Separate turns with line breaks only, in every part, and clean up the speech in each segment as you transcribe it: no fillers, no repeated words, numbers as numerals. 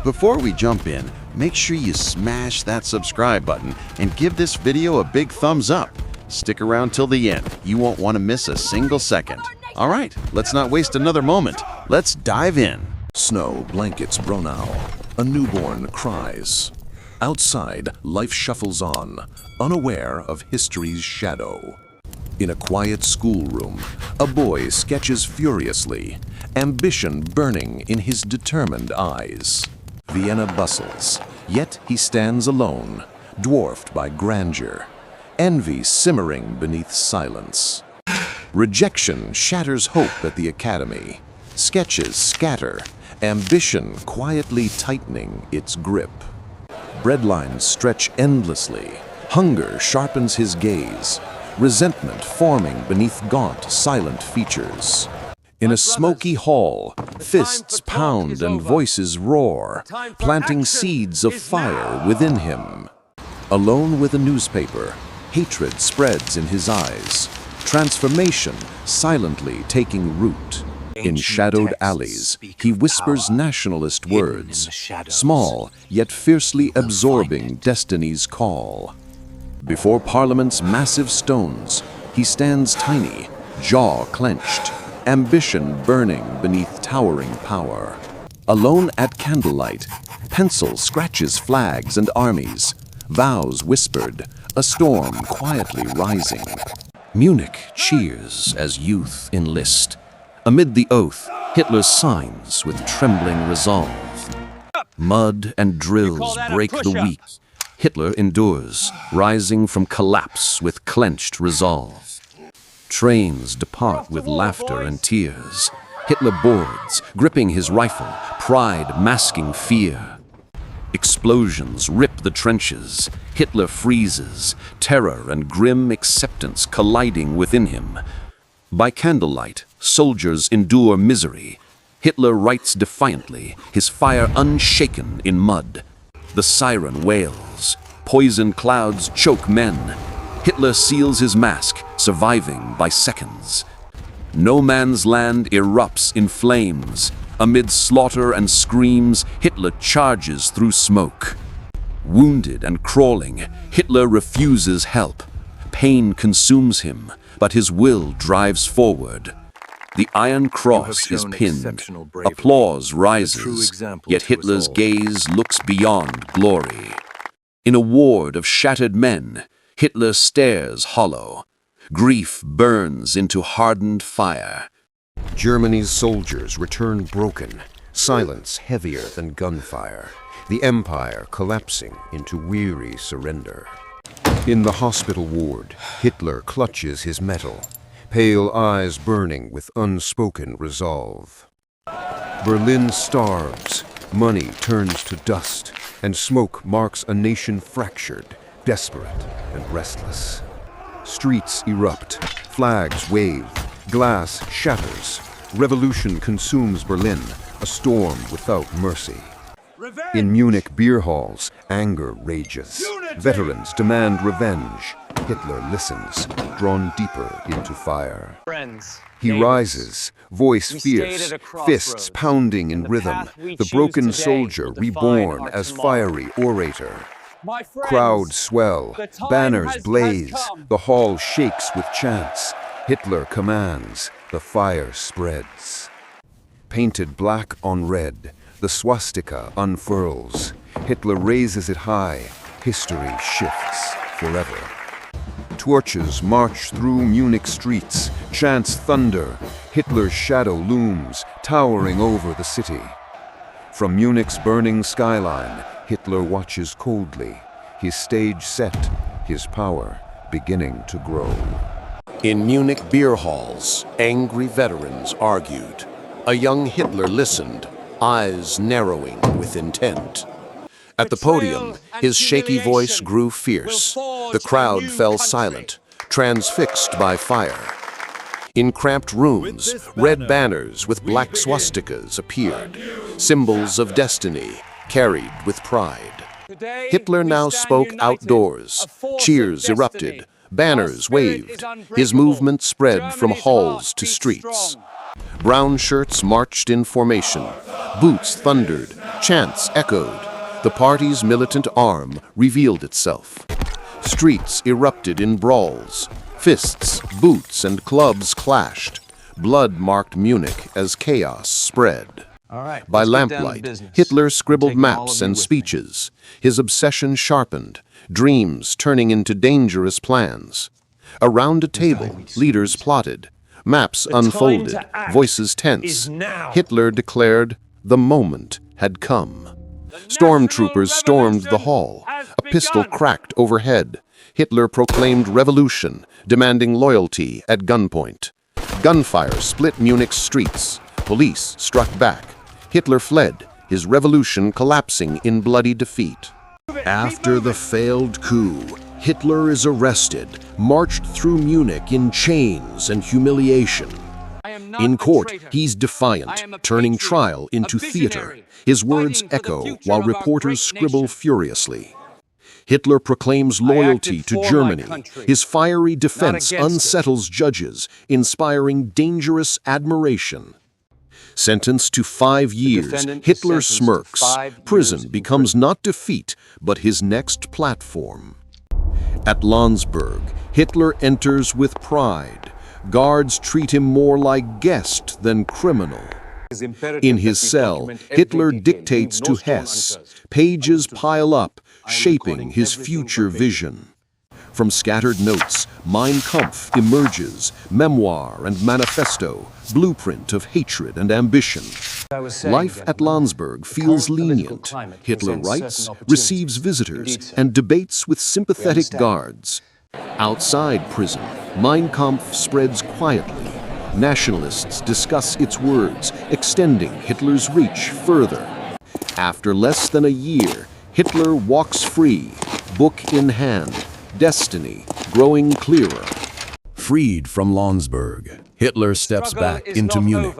Before we jump in, make sure you smash that subscribe button and give this video a big thumbs up. Stick around till the end. You won't want to miss a single second. All right, let's not waste another moment. Let's dive in.
Snow blankets Bronau. A newborn cries. Outside, life shuffles on, unaware of history's shadow. In a quiet schoolroom, a boy sketches furiously, ambition burning in his determined eyes. Vienna bustles, yet he stands alone, dwarfed by grandeur, envy simmering beneath silence. Rejection shatters hope at the academy. Sketches scatter, ambition quietly tightening its grip. Breadlines stretch endlessly, hunger sharpens his gaze, resentment forming beneath gaunt, silent features. In a smoky hall, fists pound and voices roar, planting seeds of fire within him. Alone with a newspaper, hatred spreads in his eyes, transformation silently taking root. In shadowed alleys, he whispers nationalist words, small yet fiercely absorbing destiny's call. Before Parliament's massive stones, he stands tiny, jaw clenched, ambition burning beneath towering power. Alone at candlelight, pencil scratches flags and armies, vows whispered, a storm quietly rising. Munich cheers as youth enlist. Amid the oath, Hitler signs with trembling resolve. Mud and drills break the weak. Hitler endures, rising from collapse with clenched resolve. Trains depart with laughter and tears. Hitler boards, gripping his rifle, pride masking fear. Explosions rip the trenches. Hitler freezes, terror and grim acceptance colliding within him. By candlelight, soldiers endure misery. Hitler writes defiantly, his fire unshaken in mud. The siren wails. Poison clouds choke men. Hitler seals his mask, surviving by seconds. No man's land erupts in flames. Amid slaughter and screams, Hitler charges through smoke. Wounded and crawling, Hitler refuses help. Pain consumes him, but his will drives forward. The Iron Cross is pinned. Applause rises, yet Hitler's gaze looks beyond glory. In a ward of shattered men, Hitler stares hollow. Grief burns into hardened fire.
Germany's soldiers return broken, silence heavier than gunfire, the empire collapsing into weary surrender. In the hospital ward, Hitler clutches his metal, pale eyes burning with unspoken resolve. Berlin starves, money turns to dust, and smoke marks a nation fractured, desperate and restless. Streets erupt, flags wave, glass shatters. Revolution consumes Berlin, a storm without mercy. In Munich beer halls, anger rages. Veterans demand revenge. Hitler listens, drawn deeper into fire. He rises, voice fierce, fists pounding in rhythm, the broken soldier reborn as fiery orator. Crowds swell, banners blaze, the hall shakes with chants. Hitler commands, the fire spreads. Painted black on red, the swastika unfurls. Hitler raises it high, history shifts forever. Torches march through Munich streets, chants thunder. Hitler's shadow looms, towering over the city. From Munich's burning skyline, Hitler watches coldly, his stage set, his power beginning to grow.
In Munich beer halls, angry veterans argued. A young Hitler listened, eyes narrowing with intent. At the podium, his shaky voice grew fierce. The crowd fell silent, transfixed by fire. In cramped rooms, red banners with black swastikas appeared, symbols of destiny carried with pride. Hitler now spoke outdoors. Cheers erupted, banners waved. His movement spread from halls to streets. Brown shirts marched in formation. Boots thundered, Chants echoed. The party's militant arm revealed itself. Streets erupted in brawls. Fists, boots, and clubs clashed. Blood marked Munich as chaos spread. By lamplight, Hitler scribbled maps and speeches, his obsession sharpened, dreams turning into dangerous plans. Around a table, leaders plotted, maps unfolded, voices tense. Hitler declared the moment had come. Stormtroopers stormed the hall. A pistol cracked overhead. Hitler proclaimed revolution, demanding loyalty at gunpoint. Gunfire split Munich's streets. Police struck back. Hitler fled, his revolution collapsing in bloody defeat. After the failed coup, Hitler is arrested, marched through Munich in chains and humiliation. In court, he's defiant, turning trial into theater. His words echo while reporters scribble furiously. Hitler proclaims loyalty to Germany. His fiery defense unsettles judges, inspiring dangerous admiration. Sentenced to 5 years, Hitler smirks. Prison becomes not defeat, but his next platform. At Landsberg, Hitler enters with pride. Guards treat him more like guest than criminal. In his cell, Hitler dictates to Hess. Pages pile up, shaping his future vision. From scattered notes, Mein Kampf emerges, memoir and manifesto, blueprint of hatred and ambition. Life at Landsberg feels lenient. Hitler writes, receives visitors, and debates with sympathetic guards. Outside prison, Mein Kampf spreads quietly. Nationalists discuss its words, extending Hitler's reach further. After less than a year, Hitler walks free, book in hand, destiny growing clearer.
Freed from Landsberg, Hitler steps back into Munich,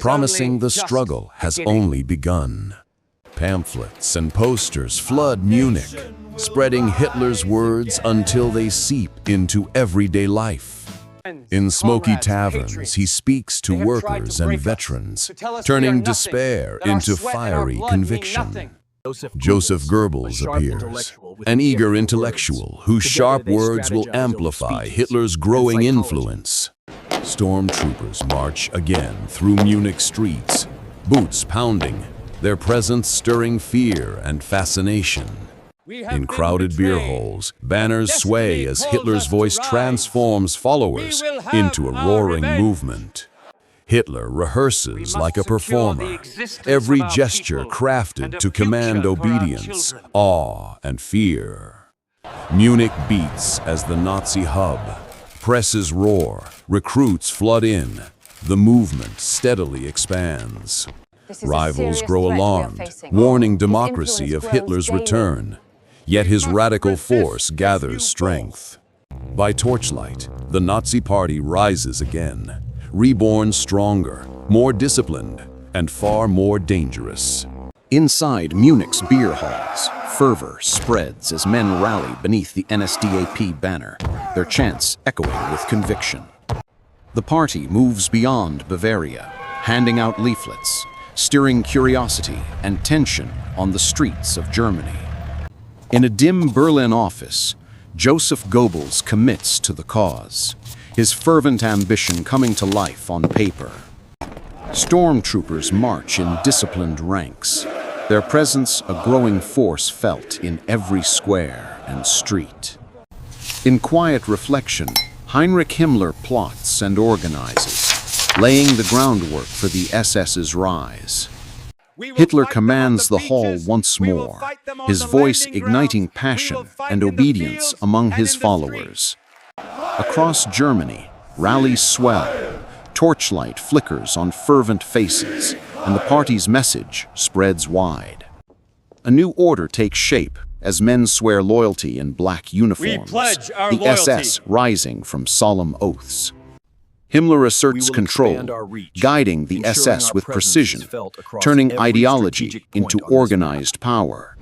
promising the struggle has only begun. Pamphlets and posters flood Munich, spreading Hitler's words until they seep into everyday life. In smoky taverns, he speaks to workers and veterans, turning despair into fiery conviction. Joseph Goebbels appears, an eager intellectual whose sharp words will amplify Hitler's growing influence. Stormtroopers march again through Munich streets, boots pounding, their presence stirring fear and fascination. In crowded beer halls, banners sway as Hitler's voice transforms followers into a roaring movement. Hitler rehearses like a performer, every gesture crafted to command obedience, awe, and fear. Munich beats as the Nazi hub. Presses roar, recruits flood in. The movement steadily expands. Rivals grow alarmed, warning democracy of Hitler's return. Yet his radical force gathers strength. By torchlight, the Nazi Party rises again, reborn stronger, more disciplined, and far more dangerous.
Inside Munich's beer halls, fervor spreads as men rally beneath the NSDAP banner, their chants echoing with conviction. The party moves beyond Bavaria, handing out leaflets, stirring curiosity and tension on the streets of Germany. In a dim Berlin office, Joseph Goebbels commits to the cause, his fervent ambition coming to life on paper. Stormtroopers march in disciplined ranks, their presence a growing force felt in every square and street. In quiet reflection, Heinrich Himmler plots and organizes, laying the groundwork for the SS's rise. Hitler commands the hall once more, his voice igniting passion and obedience among his followers. Across Germany, rallies swell, torchlight flickers on fervent faces, and the party's message spreads wide. A new order takes shape as men swear loyalty in black uniforms, the SS rising from solemn oaths. Himmler asserts control, guiding the SS with precision, turning ideology into organized power.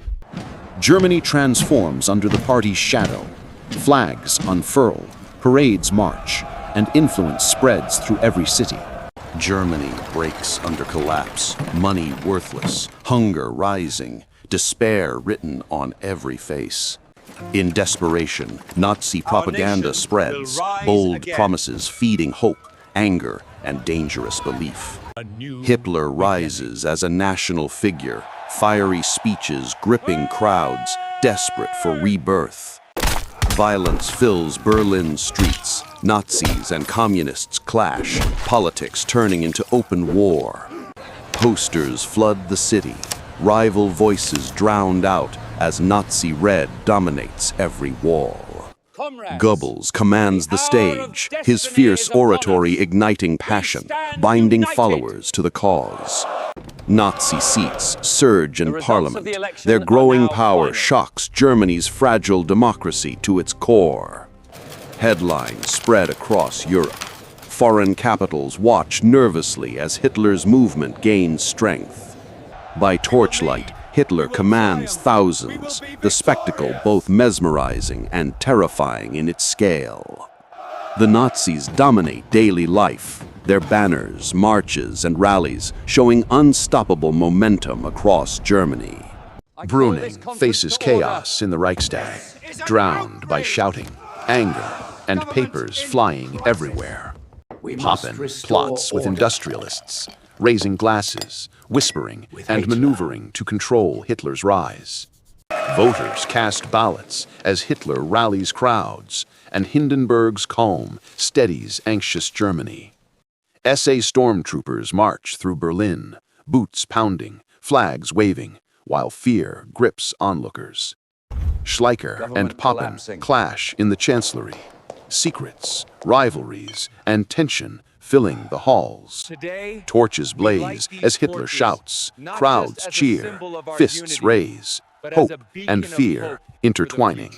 Germany transforms under the party's shadow. Flags unfurl, parades march, and influence spreads through every city.
Germany breaks under collapse, money worthless, hunger rising, despair written on every face. In desperation, Nazi propaganda spreads, bold promises feeding hope, anger, and dangerous belief. Hitler rises as a national figure, fiery speeches gripping crowds, desperate for rebirth. Violence fills Berlin's streets. Nazis and communists clash, politics turning into open war. Posters flood the city, rival voices drowned out as Nazi red dominates every wall. Goebbels commands the stage, his fierce oratory igniting passion, binding followers to the cause. Nazi seats surge in parliament. Their growing power shocks Germany's fragile democracy to its core. Headlines spread across Europe. Foreign capitals watch nervously as Hitler's movement gains strength. By torchlight, Hitler commands thousands, the spectacle both mesmerizing and terrifying in its scale. The Nazis dominate daily life, their banners, marches, and rallies showing unstoppable momentum across Germany.
Brüning faces chaos in the Reichstag, drowned by shouting, anger, and papers flying everywhere. Papen plots with industrialists, raising glasses, whispering, and maneuvering to control Hitler's rise. Voters cast ballots as Hitler rallies crowds, and Hindenburg's calm steadies anxious Germany. SA stormtroopers march through Berlin, boots pounding, flags waving, while fear grips onlookers. Schleicher and Papen clash in the Chancellery. Secrets, rivalries, and tension filling the halls. Torches blaze as Hitler shouts, crowds cheer, fists raise, hope and fear intertwining.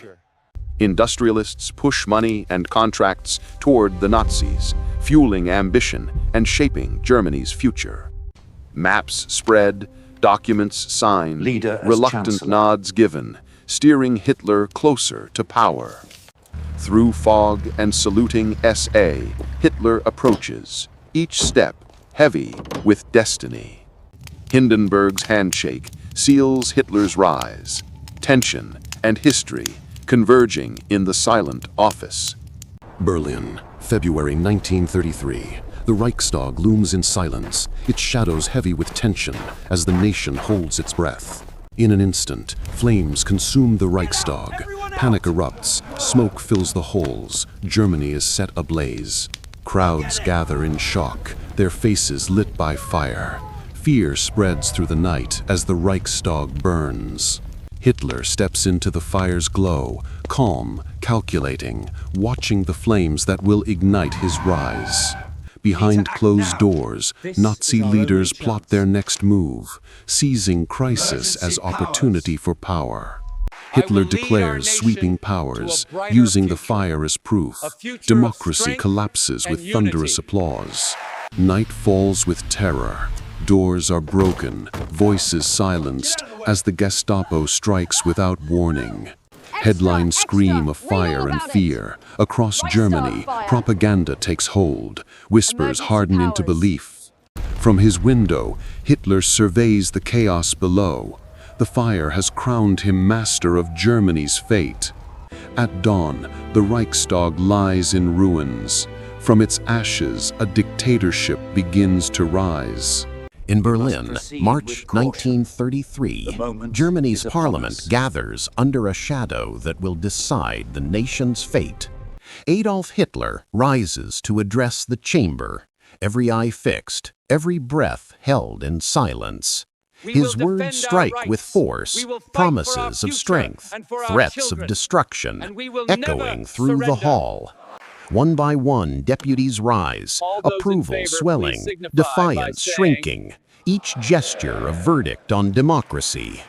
Industrialists push money and contracts toward the Nazis, fueling ambition and shaping Germany's future. Maps spread, documents signed, reluctant
Chancellor.
nods given, steering Hitler closer to power. Through fog and saluting SA, Hitler approaches, each step heavy with destiny. Hindenburg's handshake seals Hitler's rise, tension and history converging in the silent office.
Berlin, February 1933. The Reichstag looms in silence, its shadows heavy with tension as the nation holds its breath. In an instant, flames consume the Reichstag. Panic erupts, smoke fills the halls. Germany is set ablaze. Crowds gather in shock, their faces lit by fire. Fear spreads through the night as the Reichstag burns. Hitler steps into the fire's glow, calm, calculating, watching the flames that will ignite his rise. Behind closed doors, Nazi leaders plot their next move, seizing crisis as opportunity for power. Hitler declares sweeping powers, using the fire as proof. Democracy collapses with thunderous applause. Night falls with terror. Doors are broken, voices silenced as the Gestapo strikes without warning. Headlines scream of fire and fear. Across Germany, propaganda takes hold. Whispers harden into belief. From his window, Hitler surveys the chaos below. The fire has crowned him master of Germany's fate. At dawn, the Reichstag lies in ruins. From its ashes, a dictatorship begins to rise.
In Berlin, March 1933, Germany's parliament gathers under a shadow that will decide the nation's fate. Adolf Hitler rises to address the chamber, every eye fixed, every breath held in silence. His words strike with force, promises of strength, threats of destruction, echoing through the hall. One by one, deputies rise, approval swelling, defiance shrinking, each gesture a verdict on democracy.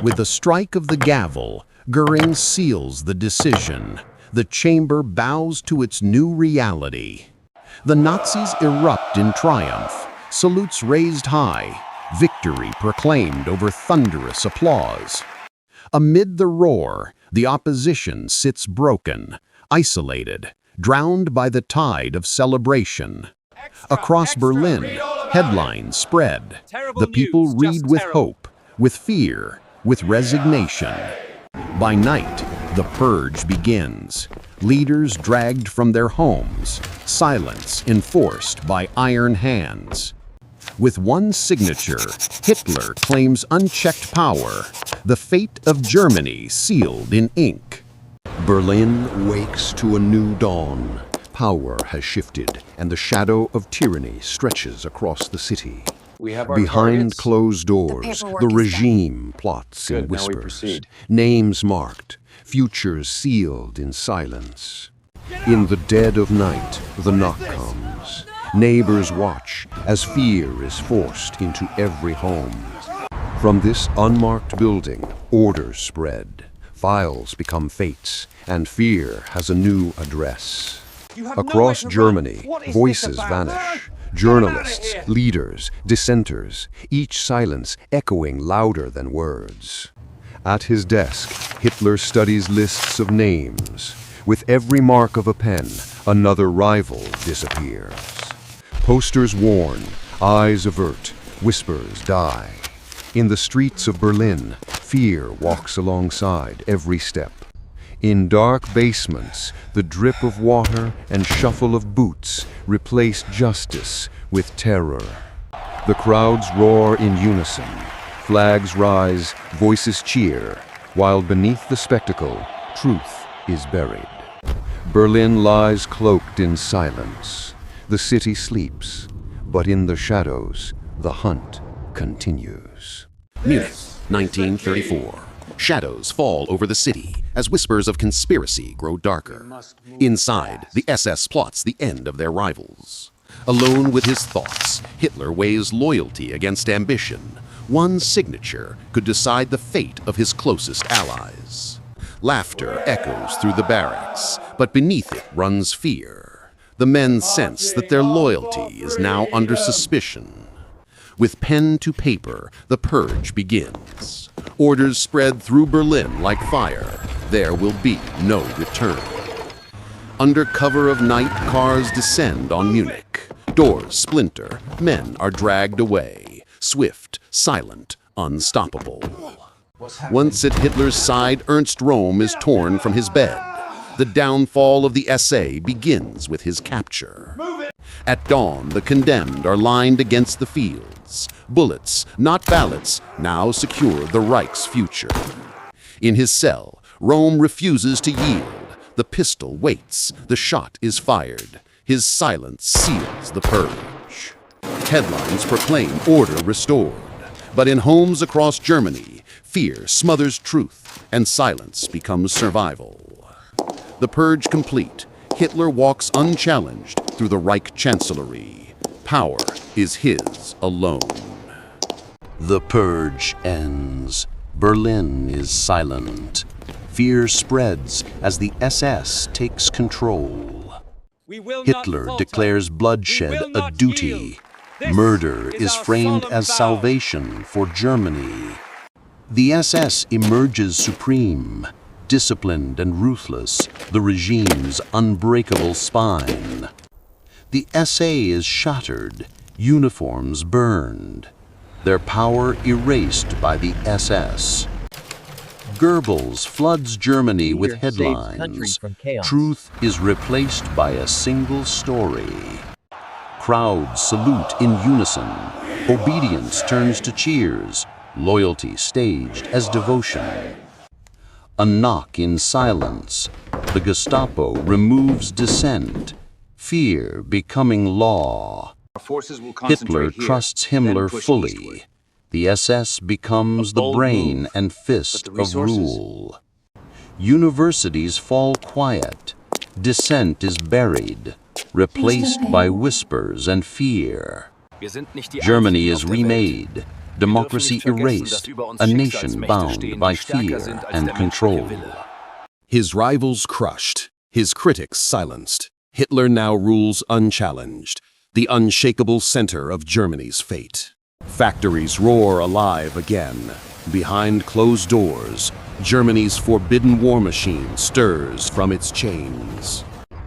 With the strike of the gavel, Göring seals the decision. The chamber bows to its new reality. The Nazis erupt in triumph, salutes raised high, victory proclaimed over thunderous applause. Amid the roar, the opposition sits broken, isolated, drowned by the tide of celebration.
Across Berlin, headlines spread. The people read with hope, with fear, with resignation. By night, the purge begins. Leaders dragged from their homes, silence enforced by iron hands. With one signature, Hitler claims unchecked power, the fate of Germany sealed in ink.
Berlin wakes to a new dawn. Power has shifted, and the shadow of tyranny stretches across the city. Behind closed doors, the regime plots in whispers. Names marked, futures sealed in silence. In the dead of night, the knock comes. Neighbors watch as fear is forced into every home. From this unmarked building, orders spread. Files become fates, and fear has a new address. Across Germany, voices vanish. Journalists, leaders, dissenters, each silence echoing louder than words. At his desk, Hitler studies lists of names. With every mark of a pen, another rival disappears. Posters warn, eyes avert, whispers die. In the streets of Berlin, fear walks alongside every step. In dark basements, the drip of water and shuffle of boots replace justice with terror. The crowds roar in unison. Flags rise, voices cheer, while beneath the spectacle, truth is buried. Berlin lies cloaked in silence. The city sleeps, but in the shadows, the hunt continues.
Munich, 1934. Shadows fall over the city as whispers of conspiracy grow darker. Inside, the SS plots the end of their rivals. Alone with his thoughts, Hitler weighs loyalty against ambition. One signature could decide the fate of his closest allies. Laughter echoes through the barracks, but beneath it runs fear. The men sense that their loyalty is now under suspicion. With pen to paper, the purge begins. Orders spread through Berlin like fire. There will be no return. Under cover of night, cars descend on Munich. Doors splinter. Men are dragged away. Swift, silent, unstoppable. Once at Hitler's side, Ernst Röhm is torn from his bed. The downfall of the SA begins with his capture. At dawn, the condemned are lined against the fields. Bullets, not ballots, now secure the Reich's future. In his cell, Röhm refuses to yield. The pistol waits. The shot is fired. His silence seals the purge. Headlines proclaim order restored. But in homes across Germany, fear smothers truth, and silence becomes survival. The purge complete, Hitler walks unchallenged through the Reich Chancellery. Power is his alone.
The purge ends. Berlin is silent. Fear spreads as the SS takes control. Hitler declares bloodshed a duty. Murder is framed as salvation for Germany. The SS emerges supreme, disciplined and ruthless, the regime's unbreakable spine. The SA is shattered, uniforms burned, their power erased by the SS. Goebbels floods Germany with headlines. Truth is replaced by a single story. Crowds salute in unison. Obedience turns to cheers. Loyalty staged as devotion. A knock in silence. The Gestapo removes dissent. Fear becoming law. Hitler trusts Himmler fully. The SS becomes the brain and fist of rule. Universities fall quiet. Dissent is buried, replaced by whispers and fear. Germany is remade, democracy erased, a nation bound by fear and control.
His rivals crushed, his critics silenced. Hitler now rules unchallenged, the unshakable center of Germany's fate. Factories roar alive again. Behind closed doors, Germany's forbidden war machine stirs from its chains.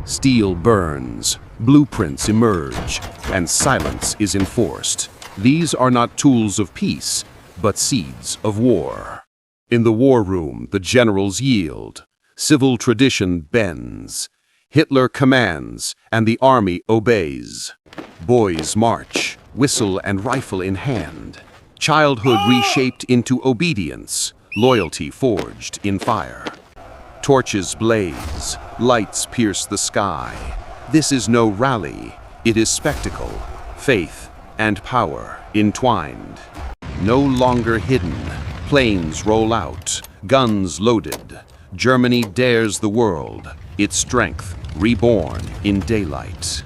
Steel burns, blueprints emerge, and silence is enforced. These are not tools of peace, but seeds of war. In the war room, the generals yield. Civil tradition bends. Hitler commands, and the army obeys. Boys march, whistle and rifle in hand. Childhood reshaped into obedience, loyalty forged in fire. Torches blaze, lights pierce the sky. This is no rally, it is spectacle, faith and power entwined. No longer hidden, planes roll out, guns loaded. Germany dares the world, its strength reborn in daylight.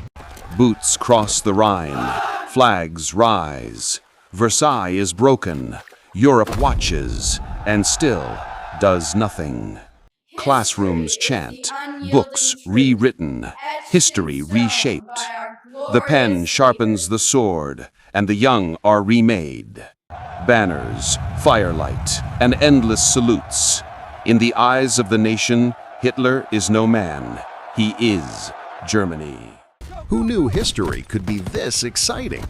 Boots cross the Rhine, flags rise. Versailles is broken, Europe watches, and still does nothing. Classrooms chant, books rewritten, history reshaped. The pen sharpens the sword, and the young are remade. Banners, firelight, and endless salutes. In the eyes of the nation, Hitler is no man. He is Germany.
Who knew history could be this exciting?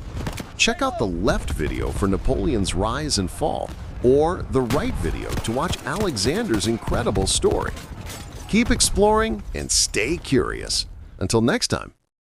Check out the left video for Napoleon's rise and fall, or the right video to watch Alexander's incredible story. Keep exploring and stay curious. Until next time.